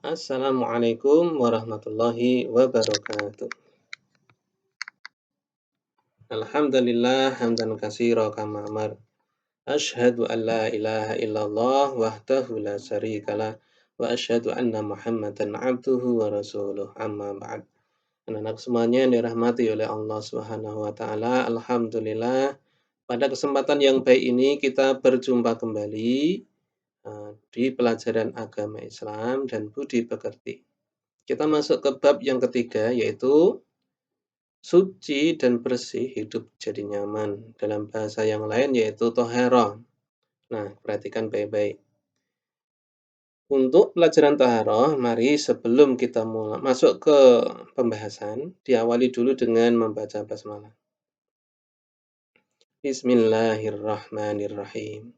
Assalamualaikum warahmatullahi wabarakatuh. Alhamdulillah hamdan katsira kama amar. Asyhadu an la ilaha illallah wahdahu la syarikalah wa asyhadu anna Muhammadan abduhu wa rasuluh. Amma ba'd. Anak-anak semuanya yang dirahmati oleh Allah Subhanahu wa taala, alhamdulillah pada kesempatan yang baik ini kita berjumpa kembali di pelajaran agama Islam dan budi pekerti. Kita masuk ke bab yang ketiga, yaitu suci dan bersih hidup jadi nyaman. Dalam bahasa yang lain yaitu tohara. Nah, perhatikan baik-baik. Untuk pelajaran tohara, mari sebelum kita mulai masuk ke pembahasan, diawali dulu dengan membaca basmalah. Bismillahirrahmanirrahim.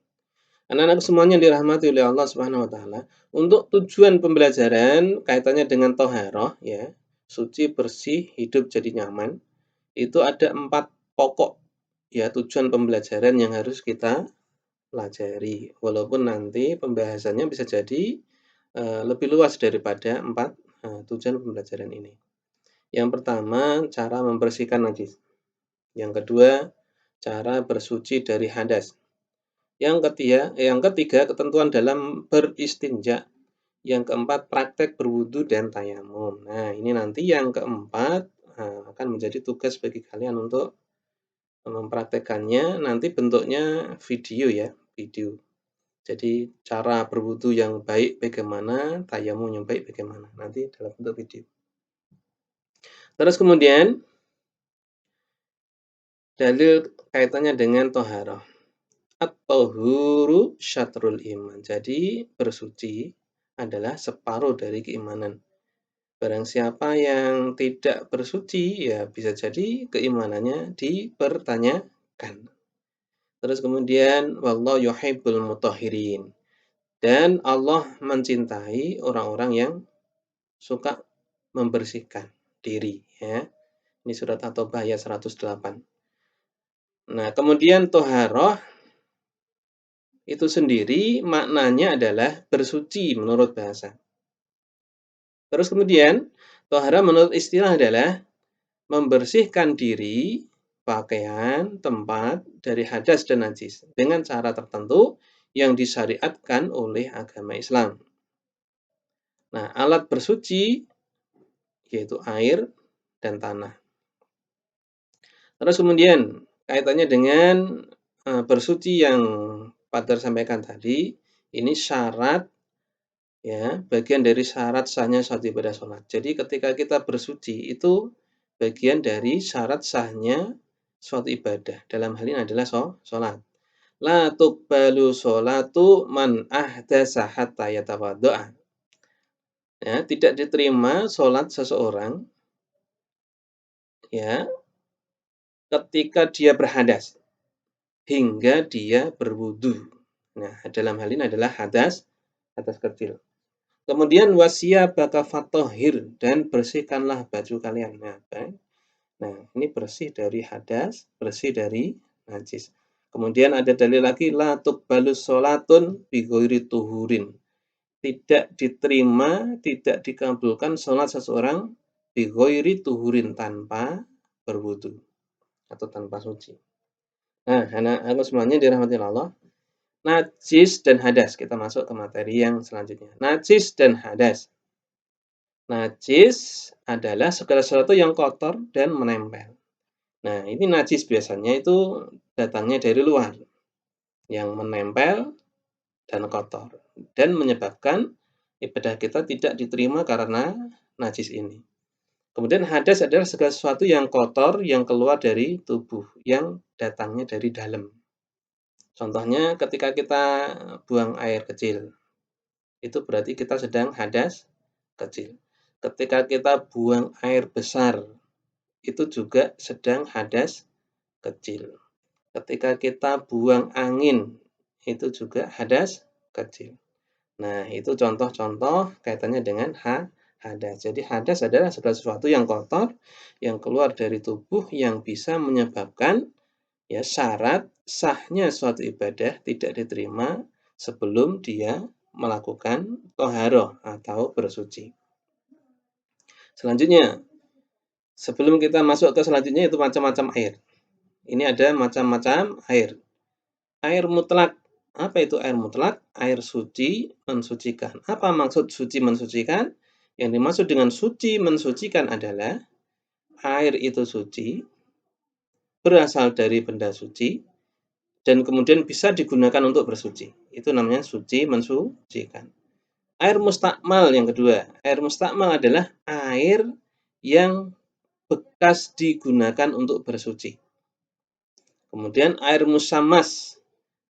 Anak-anak semuanya dirahmati oleh Allah Subhanahu wa taala. Untuk tujuan pembelajaran kaitannya dengan tohara, ya, suci, bersih, hidup jadi nyaman. Itu ada 4 pokok, ya, tujuan pembelajaran yang harus kita pelajari. Walaupun nanti pembahasannya bisa jadi lebih luas daripada 4 tujuan pembelajaran ini. Yang pertama, cara membersihkan najis. Yang kedua, cara bersuci dari hadas. Yang ketiga, ketentuan dalam beristinja. Yang keempat, praktek berwudu dan tayamum. Nah, ini nanti yang keempat akan menjadi tugas bagi kalian untuk mempraktekannya. Nanti bentuknya video, ya, video. Jadi cara berwudu yang baik bagaimana, tayamum yang baik bagaimana, nanti dalam bentuk video. Terus kemudian dalil kaitannya dengan toharoh. At-tahuru syatrul iman. Jadi bersuci adalah separuh dari keimanan. Barang siapa yang tidak bersuci, ya bisa jadi keimanannya dipertanyakan. Terus kemudian wallahu yuhibbul mutahhirin. Dan Allah mencintai orang-orang yang suka membersihkan diri, ya. Ini surat At-Taubah ayat 108. Nah, kemudian toharoh itu sendiri maknanya adalah bersuci menurut bahasa. Terus kemudian toharoh menurut istilah adalah membersihkan diri, pakaian, tempat dari hadas dan najis dengan cara tertentu yang disyariatkan oleh agama Islam. Nah, alat bersuci yaitu air dan tanah. Terus kemudian kaitannya dengan bersuci yang Padar sampaikan tadi, ini syarat, ya, bagian dari syarat sahnya suatu ibadah sholat. Jadi ketika kita bersuci itu bagian dari syarat sahnya suatu ibadah. Dalam hal ini adalah sholat. La tuqbalu sholatu man ahdasa hatta yatawaddo'a. Ya, tidak diterima sholat seseorang, ya, ketika dia berhadas hingga dia berwudu. Nah, dalam hal ini adalah hadas kecil. Kemudian wasiyabaka fatahhir, dan bersihkanlah baju kalian. Nah, ini bersih dari hadas, bersih dari najis. Kemudian ada dalil lagi la tuqbalus sholatun bi ghairi tuhurin. Tidak diterima, tidak dikabulkan sholat seseorang bi ghairi tuhurin, tanpa berwudu atau tanpa suci. Nah, anak-anak semuanya dirahmati Allah. Najis dan hadas. Kita masuk ke materi yang selanjutnya. Najis dan hadas. Najis adalah segala sesuatu yang kotor dan menempel. Nah, ini najis biasanya itu datangnya dari luar, yang menempel dan kotor, dan menyebabkan ibadah kita tidak diterima karena najis ini. Kemudian hadas adalah segala sesuatu yang kotor yang keluar dari tubuh, yang datangnya dari dalam. Contohnya ketika kita buang air kecil, itu berarti kita sedang hadas kecil. Ketika kita buang air besar, itu juga sedang hadas kecil. Ketika kita buang angin, itu juga hadas kecil. Nah, itu contoh-contoh kaitannya dengan hadas. Jadi hadas adalah segala sesuatu yang kotor yang keluar dari tubuh yang bisa menyebabkan, ya, syarat sahnya suatu ibadah tidak diterima sebelum dia melakukan toharoh atau bersuci. Selanjutnya, sebelum kita masuk ke selanjutnya itu macam-macam air. Ini ada macam-macam air. Air mutlak. Apa itu air mutlak? Air suci mensucikan. Apa maksud suci mensucikan? Yang dimaksud dengan suci mensucikan adalah air itu suci, berasal dari benda suci, dan kemudian bisa digunakan untuk bersuci. Itu namanya suci mensucikan. Air mustakmal yang kedua. Air mustakmal adalah air yang bekas digunakan untuk bersuci. Kemudian air musammas.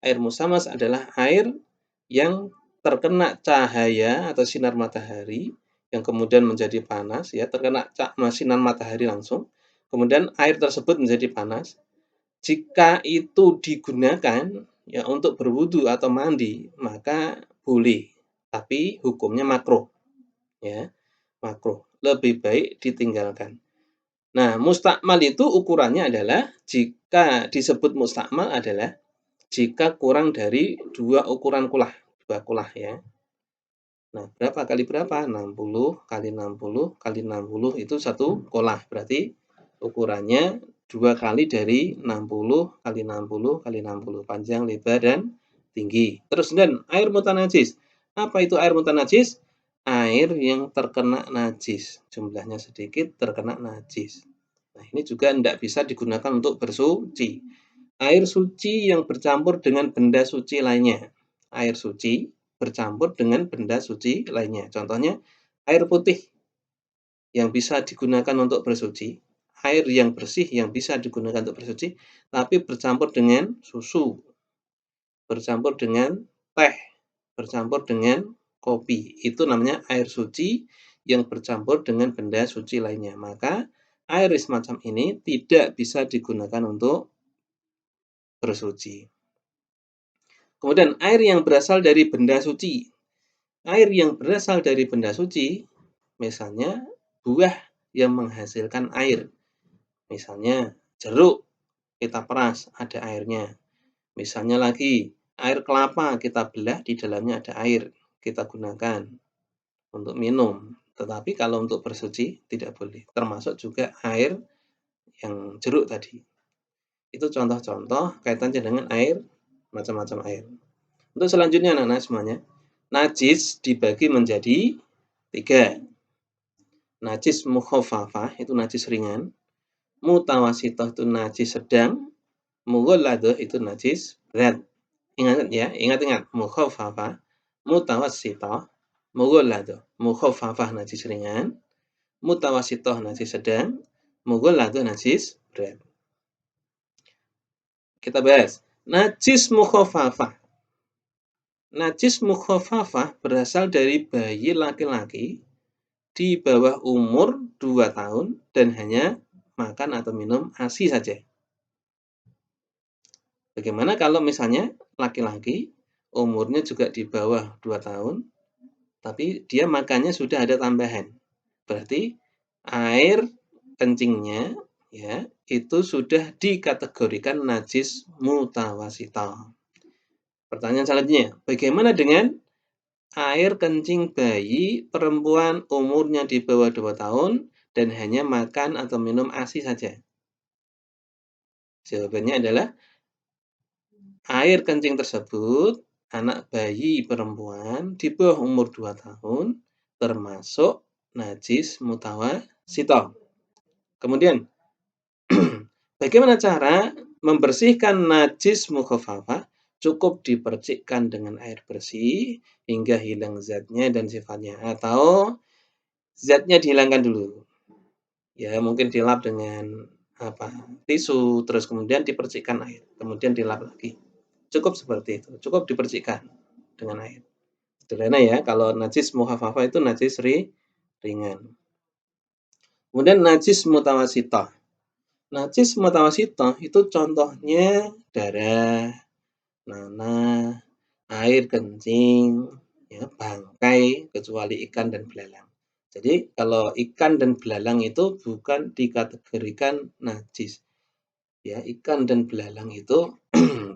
Air musammas adalah air yang terkena cahaya atau sinar matahari yang kemudian menjadi panas, ya, terkena sinar matahari langsung. Kemudian air tersebut menjadi panas. Jika itu digunakan ya untuk berwudu atau mandi, maka boleh. Tapi hukumnya makruh. Ya, makruh. Lebih baik ditinggalkan. Nah, mustakmal itu ukurannya adalah jika disebut mustakmal adalah jika kurang dari 2 ukuran kulah, 2 kulah ya. Nah, berapa kali berapa? 60 kali 60 kali 60 itu 1 kulah. Berarti ukurannya 2 kali dari 60 kali 60 kali 60, panjang, lebar, dan tinggi. Terus dan air mutanajis. Apa itu air mutanajis? Air yang terkena najis. Jumlahnya sedikit, terkena najis. Nah, ini juga tidak bisa digunakan untuk bersuci. Air suci yang bercampur dengan benda suci lainnya. Air suci bercampur dengan benda suci lainnya. Contohnya, air putih yang bisa digunakan untuk bersuci, air yang bersih yang bisa digunakan untuk bersuci, tapi bercampur dengan susu, bercampur dengan teh, bercampur dengan kopi. Itu namanya air suci yang bercampur dengan benda suci lainnya. Maka air semacam ini tidak bisa digunakan untuk bersuci. Kemudian air yang berasal dari benda suci. Air yang berasal dari benda suci, misalnya buah yang menghasilkan air. Misalnya jeruk, kita peras, ada airnya. Misalnya lagi, air kelapa kita belah, di dalamnya ada air. Kita gunakan untuk minum. Tetapi kalau untuk bersuci, tidak boleh. Termasuk juga air yang jeruk tadi. Itu contoh-contoh kaitannya dengan air, macam-macam air. Untuk selanjutnya anak-anak semuanya, najis dibagi menjadi 3. Najis mukhafafah itu najis ringan, mutawasithah itu najis sedang, mughalladah itu najis berat. Ingat ya, ingat-ingat, mukhafafah, mutawasithah, mughalladah. Mukhafafah najis ringan, mutawasithah najis sedang, mughalladah najis berat. Kita bahas. Najis mukhafafah. Najis mukhafafah berasal dari bayi laki-laki di bawah umur 2 tahun dan hanya makan atau minum ASI saja. Bagaimana kalau misalnya laki-laki umurnya juga di bawah 2 tahun, tapi dia makannya sudah ada tambahan. Berarti air kencingnya ya itu sudah dikategorikan najis mutawasithah. Pertanyaan selanjutnya, bagaimana dengan air kencing bayi perempuan umurnya di bawah 2 tahun dan hanya makan atau minum ASI saja? Jawabannya adalah air kencing tersebut anak bayi perempuan di bawah umur 2 tahun termasuk najis mutawasithah. Kemudian bagaimana cara membersihkan najis mukhafafah? Cukup dipercikkan dengan air bersih hingga hilang zatnya dan sifatnya, atau zatnya dihilangkan dulu. Ya, mungkin dilap dengan tisu, terus kemudian dipercikkan air, kemudian dilap lagi. Cukup seperti itu, cukup dipercikkan dengan air. Sederhana ya, kalau najis mukhafafah itu najis ringan. Kemudian najis mutawasithah. Najis mutawasithah itu contohnya darah, nanah, air kencing, ya, bangkai, kecuali ikan dan belalang. Jadi kalau ikan dan belalang itu bukan dikategorikan najis. Ya, ikan dan belalang itu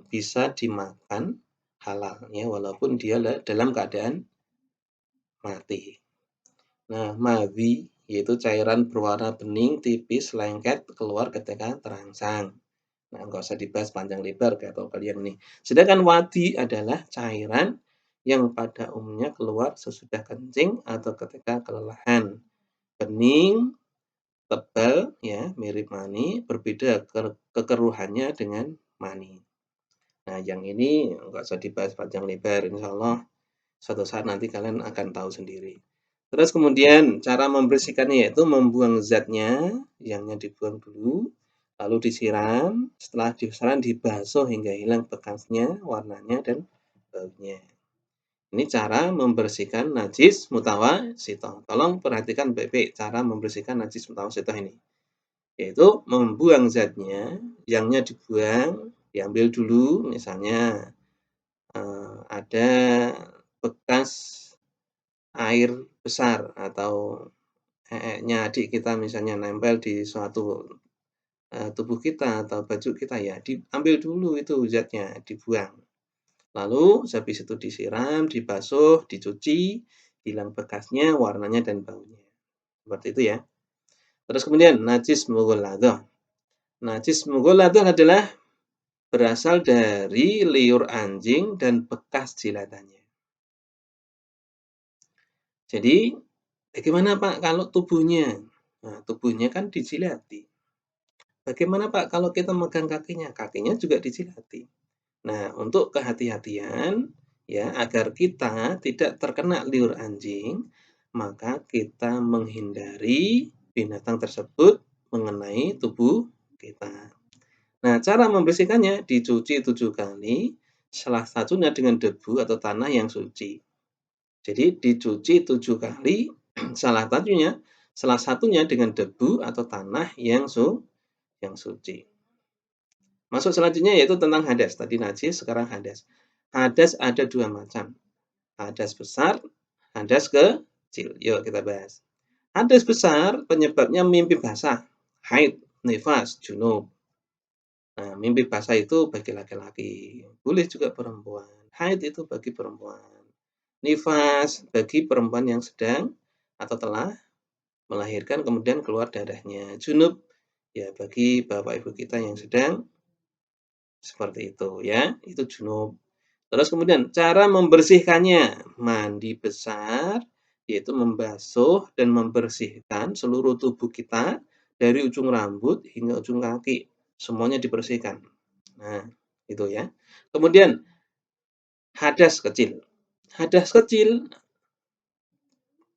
bisa dimakan halal ya, walaupun dia dalam keadaan mati. Nah, madhi yaitu cairan berwarna bening tipis lengket keluar ketika terangsang. Nah, nggak usah dibahas panjang lebar kayak tahu kalian nih. Sedangkan wadi adalah cairan yang pada umumnya keluar sesudah kencing atau ketika kelelahan. Bening, tebal, ya, mirip mani, berbeda kekeruhannya dengan mani. Nah, yang ini nggak usah dibahas panjang lebar, insya Allah suatu saat nanti kalian akan tahu sendiri. Terus kemudian cara membersihkannya yaitu membuang zatnya, yangnya dibuang dulu, lalu disiram, setelah disiram dibasuh hingga hilang bekasnya, warnanya, dan baunya. Ini cara membersihkan najis mutawasithah. Tolong perhatikan baik-baik cara membersihkan najis mutawasithah ini. Yaitu membuang zatnya, yangnya dibuang, diambil dulu, misalnya ada bekas air besar atau nya adik kita misalnya nempel di suatu tubuh kita atau baju kita ya, diambil dulu itu zatnya, dibuang. Lalu habis itu disiram, dibasuh, dicuci, hilang bekasnya, warnanya dan baunya. Seperti itu ya. Terus kemudian najis mughaladhah. Najis mughaladhah adalah berasal dari liur anjing dan bekas jilatannya. Jadi bagaimana Pak kalau tubuhnya? Nah, tubuhnya kan dijilati. Bagaimana Pak kalau kita megang kakinya? Kakinya juga dijilati. Nah, untuk kehati-hatian ya agar kita tidak terkena liur anjing, maka kita menghindari binatang tersebut mengenai tubuh kita. Nah, cara membersihkannya dicuci 7 kali, salah satunya dengan debu atau tanah yang suci. Jadi dicuci 7 kali, salah satunya dengan debu atau tanah yang suci. Masuk selanjutnya yaitu tentang hadas. Tadi najis, sekarang hadas. Hadas ada 2 macam. Hadas besar, hadas kecil. Yuk kita bahas. Hadas besar penyebabnya mimpi basah, haid, nifas, junub. Nah, mimpi basah itu bagi laki-laki, boleh juga perempuan. Haid itu bagi perempuan. Nifas bagi perempuan yang sedang atau telah melahirkan kemudian keluar darahnya. Junub ya bagi bapak ibu kita yang sedang seperti itu ya, itu junub. Terus kemudian cara membersihkannya, mandi besar yaitu membasuh dan membersihkan seluruh tubuh kita dari ujung rambut hingga ujung kaki, semuanya dibersihkan. Nah, itu ya. Kemudian hadas kecil. Hadas kecil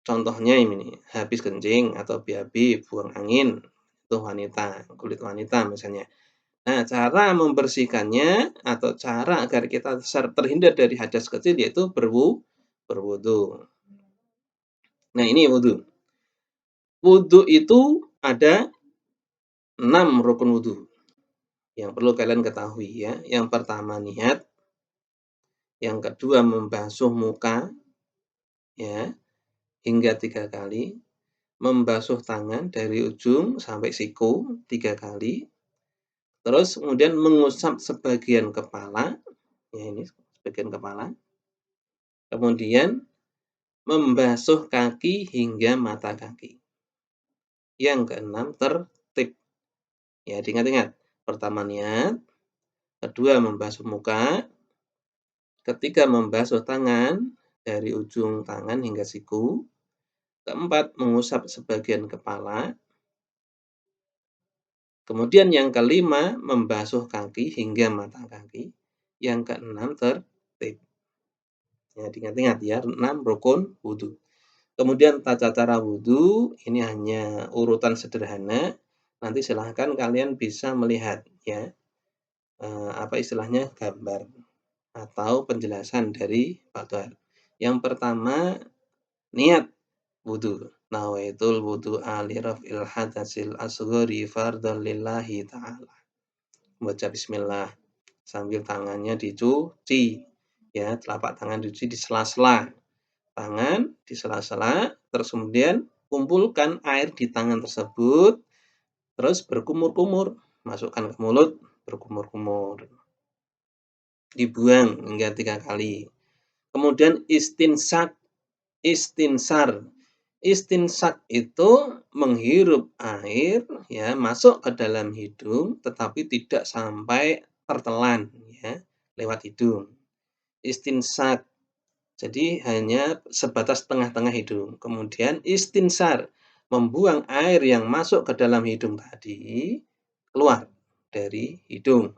contohnya ini, habis kencing atau BAB, buang angin, itu wanita, kulit wanita misalnya. Nah, cara membersihkannya atau cara agar kita terhindar dari hadas kecil yaitu berwudu. Nah, ini wudu. Wudu itu ada 6 rukun wudu yang perlu kalian ketahui ya. Yang pertama niat, yang kedua membasuh muka ya hingga 3 kali, membasuh tangan dari ujung sampai siku 3 kali. Terus kemudian mengusap sebagian kepala, ya ini sebagian kepala. Kemudian membasuh kaki hingga mata kaki. Yang keenam tertib. Ya, diingat-ingat. Pertama niat, kedua membasuh muka, ketiga membasuh tangan dari ujung tangan hingga siku, keempat mengusap sebagian kepala, kemudian yang kelima membasuh kaki hingga mata kaki, yang keenam tertib. Ya, diingat-ingat ya, 6 rukun wudu. Kemudian tata cara wudu ini hanya urutan sederhana. Nanti silahkan kalian bisa melihat ya apa istilahnya gambar atau penjelasan dari Pak Tuhan. Yang pertama niat wudu. Nawaitul wudu'a li raf'il hadatsil asghari fardhan lillahi ta'ala. Baca bismillah sambil tangannya dicuci ya, telapak tangan dicuci di sela-sela tangan, di sela-sela, terus kemudian kumpulkan air di tangan tersebut, terus berkumur-kumur, masukkan ke mulut, berkumur-kumur. dibuang hingga 3 kali. Kemudian istinsar. Istinsak itu menghirup air ya, masuk ke dalam hidung tetapi tidak sampai tertelan ya, lewat hidung. Istinsak. Jadi hanya sebatas tengah-tengah hidung. Kemudian istinsar, membuang air yang masuk ke dalam hidung tadi keluar dari hidung.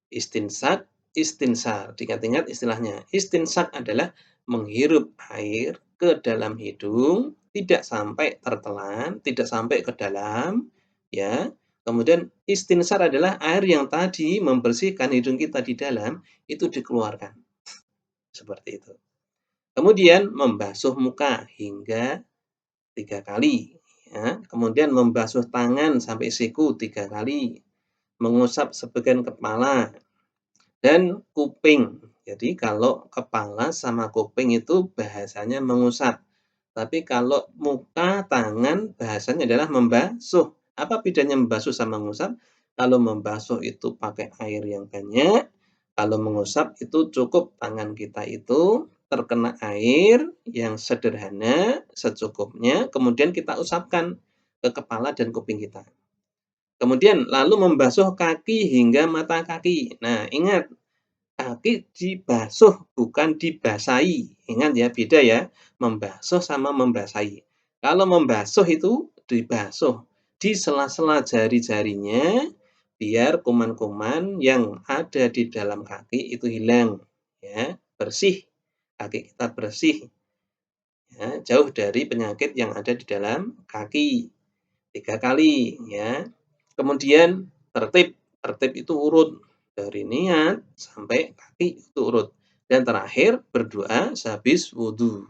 Istinsak, istinsar. Diingat-ingat istilahnya. Istinsak adalah menghirup air ke dalam hidung, tidak sampai tertelan, tidak sampai ke dalam, ya. Kemudian istinsar adalah air yang tadi membersihkan hidung kita di dalam, itu dikeluarkan. Seperti itu. Kemudian membasuh muka hingga 3 kali, ya. Kemudian membasuh tangan sampai siku 3 kali. Mengusap sebagian kepala dan kuping. Jadi kalau kepala sama kuping itu bahasanya mengusap. Tapi kalau muka, tangan bahasanya adalah membasuh. Apa bedanya membasuh sama mengusap? Kalau membasuh itu pakai air yang banyak, kalau mengusap itu cukup tangan kita itu terkena air yang sederhana, secukupnya, kemudian kita usapkan ke kepala dan kuping kita. Kemudian lalu membasuh kaki hingga mata kaki. Nah, ingat, kaki dibasuh bukan dibasahi. Ingat ya, beda ya, membasuh sama membasahi. Kalau membasuh itu dibasuh di sela-sela jari-jarinya biar kuman-kuman yang ada di dalam kaki itu hilang ya, bersih. Kaki kita bersih ya, jauh dari penyakit yang ada di dalam kaki. 3 kali ya. Kemudian tertib, tertib itu urut dari niat sampai kaki itu urut. Dan terakhir berdoa sehabis wudu.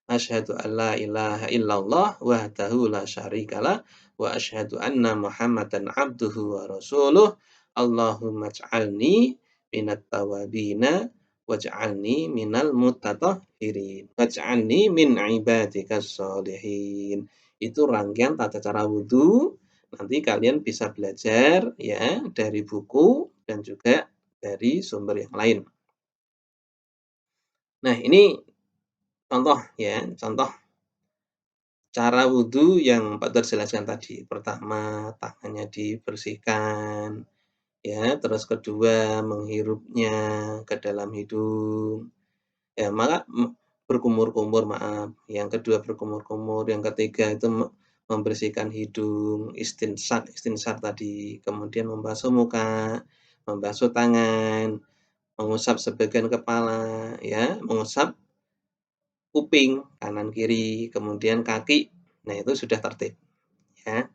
Asyhadu an la ilaha illallah wahdahu la syarikalah wa asyhadu anna Muhammadan abduhu wa rasuluh. Allahumma ij'alni minat tawabina waj'alni minal mutatahhirin waj'alni min ibadikas sholihin. Itu rangkaian tata cara wudu. Nanti kalian bisa belajar ya dari buku dan juga dari sumber yang lain. Nah, ini contoh ya, contoh cara wudu yang Pak Dur jelaskan tadi. Pertama, tangannya dibersihkan, ya. Terus kedua, menghirupnya ke dalam hidung. Ya, maka berkumur-kumur, maaf. Yang kedua berkumur-kumur, yang ketiga itu membersihkan hidung, istinsak, istinsar tadi. Kemudian membasuh muka, membasuh tangan, mengusap sebagian kepala, ya, mengusap kuping kanan kiri, kemudian kaki. Nah, itu sudah tertib, ya.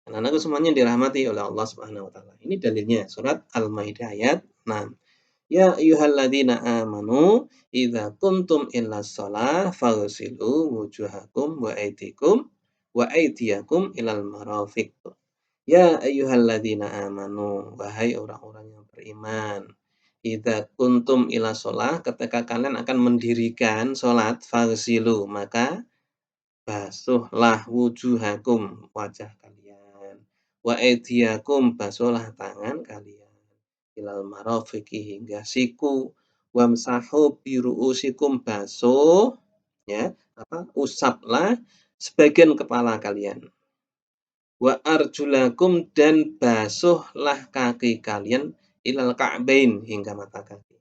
Anak-anakku semuanya dirahmati oleh Allah Subhanahu wa taala. Ini dalilnya surat Al-Maidah ayat 6. Ya ayyuhalladzina amanu idza kuntum ilas shalah faghsilu wujuhakum wa aydiyakum ilal marafiq. Ya ayyuhalladzina amanu, wahai orang-orang yang beriman. Idza kuntum ilas shalah, ketika kalian akan mendirikan salat, faghsilu, maka basuhlah wujuhakum, wajah kalian. Wa aydiyakum, basuhlah tangan kalian. Ilal marafiqi, hingga siku. Wamsahu biru'usikum, basuh ya, usaplah sebagian kepala kalian. Wa arjulakum, dan basuhlah kaki kalian ilal ka'bain, hingga mata kaki.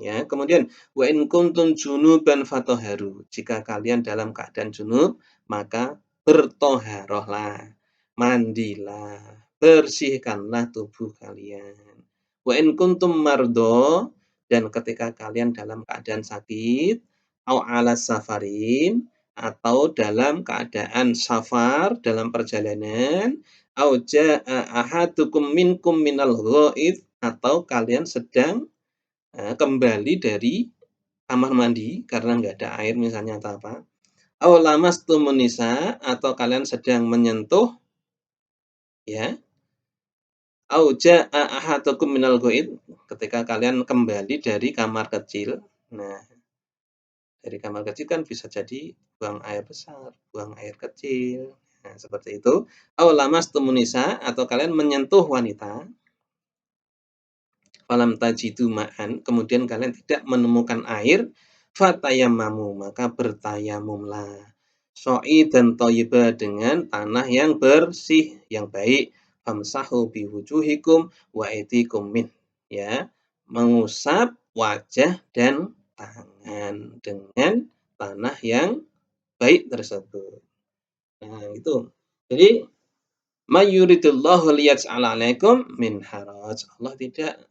Ya, kemudian wa in kuntum junuban fatahharu. Jika kalian dalam keadaan junub, maka bertoharohlah, mandilah, bersihkanlah tubuh kalian. Wa in kuntum mardo, dan ketika kalian dalam keadaan sakit, au ala safarin, atau dalam keadaan safar, dalam perjalanan, au jaa ahadukum minkum minal ghaid, atau kalian sedang kembali dari kamar mandi karena nggak ada air misalnya atau apa. Aw lamastumun nisa, atau kalian sedang menyentuh ya. Aw jaa ahadukum minal ghaid, ketika kalian kembali dari kamar kecil. Nah, dari kamar kecil kan bisa jadi buang air besar, buang air kecil. Nah, seperti itu. Aw lamastumun nisa, atau kalian menyentuh wanita. falam tajidu ma'an, kemudian kalian tidak menemukan air, fatayammamu, maka bertayamumlah. Sha'idan thayyiba, dengan tanah yang bersih, yang baik. Famsahu biwujuhikum wa aydikum min. Ya, mengusap wajah dan tangan dengan tanah yang baik tersebut. Nah, itu. Jadi may yuridillahu liyaj'ala 'alaikum min haraj. Allah tidak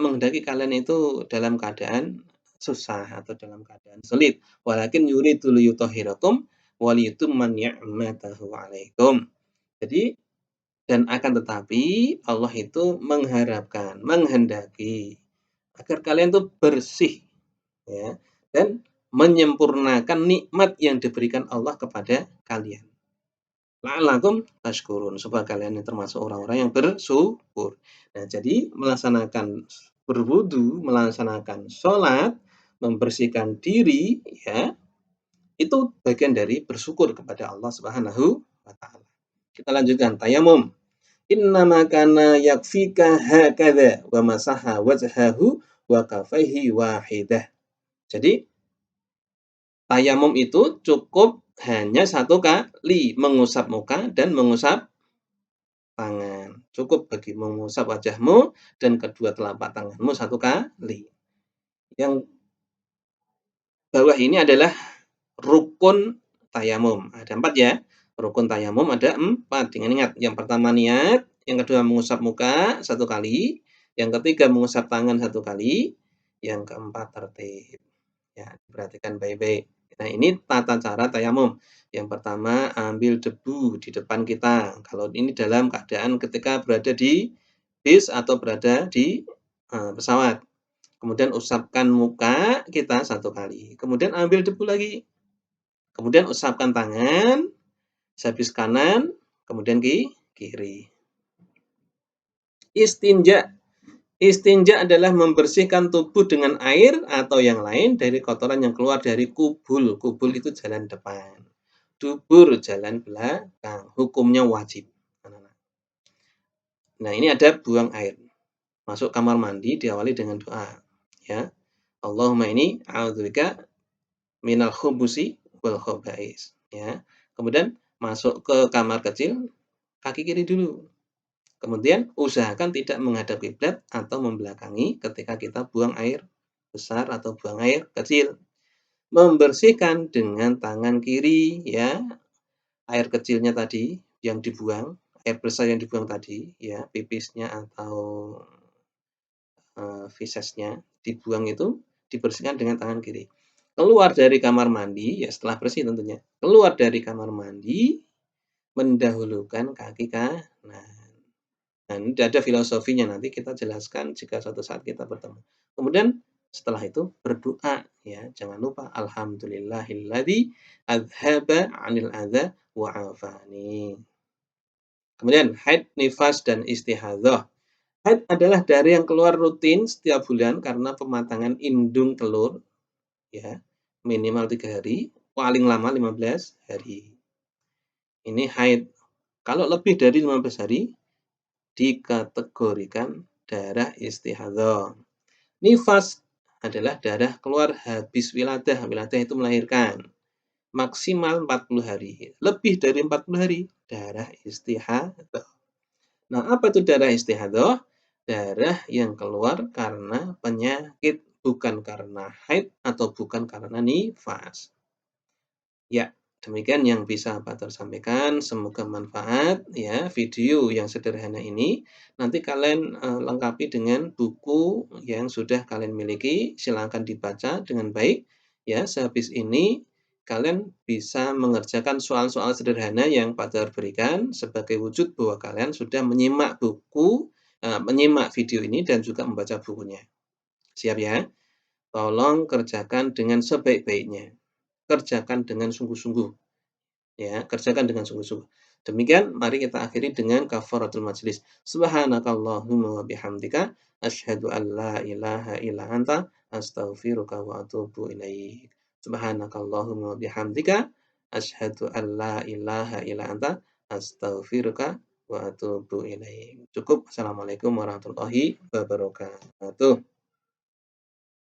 menghendaki kalian itu dalam keadaan susah atau dalam keadaan sulit. Walakin yuridu liyutahhirakum wa liyutimma ni'matahu 'alaikum. Jadi dan akan tetapi Allah itu mengharapkan, menghendaki agar kalian itu bersih, ya, dan menyempurnakan nikmat yang diberikan Allah kepada kalian. La'allakum tashkurun, supaya kalian termasuk orang-orang yang bersyukur. Nah, jadi melaksanakan berwudu, melaksanakan sholat, membersihkan diri, ya, itu bagian dari bersyukur kepada Allah Subhanahu wa taala. Kita lanjutkan tayamum. Innama kana yakfika hakadha wa masaha wajhahu wa kafaihi wahidah. Jadi tayamum itu cukup hanya satu kali mengusap muka dan mengusap tangan. Cukup bagi mengusap wajahmu dan kedua telapak tanganmu satu kali. Yang bawah ini adalah rukun tayamum. Ada 4 ya. Rukun tayamum ada 4. Ingat, yang pertama niat, yang kedua mengusap muka satu kali, yang ketiga mengusap tangan satu kali, yang keempat tertib. Ya, perhatikan baik-baik. Nah, ini tata cara tayamum. Yang pertama, ambil debu di depan kita. Kalau ini dalam keadaan ketika berada di bis atau berada di pesawat. Kemudian usapkan muka kita satu kali. Kemudian ambil debu lagi. Kemudian usapkan tangan, sehabis kanan, kemudian kiri. Istinja. Istinja adalah membersihkan tubuh dengan air atau yang lain dari kotoran yang keluar dari kubul. Kubul itu jalan depan. Dubur jalan belakang. Hukumnya wajib. Nah, ini ada buang air. Masuk kamar mandi diawali dengan doa. Ya. Allahumma ini a'udzubika minal khubusi wal khaba'is. Ya. Kemudian masuk ke kamar kecil, kaki kiri dulu. Kemudian usahakan tidak menghadap kiblat atau membelakangi ketika kita buang air besar atau buang air kecil. Membersihkan dengan tangan kiri, ya, air kecilnya tadi yang dibuang, air besar yang dibuang tadi, ya, pipisnya atau fesesnya dibuang itu dibersihkan dengan tangan kiri. Keluar dari kamar mandi, ya setelah bersih tentunya. Keluar dari kamar mandi, mendahulukan kaki kanan. Nah, ini ada filosofinya, nanti kita jelaskan jika suatu saat kita bertemu. Kemudian setelah itu berdoa, ya, jangan lupa alhamdulillahilladzi adhaba 'anil adza wa 'afani. Kemudian haid, nifas dan istihadzah. Haid adalah darah yang keluar rutin setiap bulan karena pematangan indung telur, ya, minimal 3 hari, paling lama 15 hari. Ini haid. Kalau lebih dari 15 hari dikategorikan darah istihadzah. Nifas adalah darah keluar habis wiladah. Wiladah itu melahirkan. Maksimal 40 hari. Lebih dari 40 hari, darah istihadzah. Nah, apa itu darah istihadzah? Darah yang keluar karena penyakit, bukan karena haid atau bukan karena nifas. Ya, demikian yang bisa Pak Tor sampaikan. Semoga manfaat, ya, video yang sederhana ini. Nanti kalian lengkapi dengan buku yang sudah kalian miliki. Silakan dibaca dengan baik. Ya, sehabis ini kalian bisa mengerjakan soal-soal sederhana yang Pak Tor berikan sebagai wujud bahwa kalian sudah menyimak menyimak video ini dan juga membaca bukunya. Siap ya? Tolong kerjakan dengan sebaik-baiknya. Kerjakan dengan sungguh-sungguh. Ya, kerjakan dengan sungguh-sungguh. Demikian, mari kita akhiri dengan kafaratul majlis. Subhanakallahumma wa bihamdika asyhadu an la ilaha illa anta astaghfiruka wa atubu ilaik. Subhanakallahumma wa bihamdika asyhadu an la ilaha illa anta astaghfiruka wa atubu ilaik. Cukup. Assalamualaikum warahmatullahi wabarakatuh.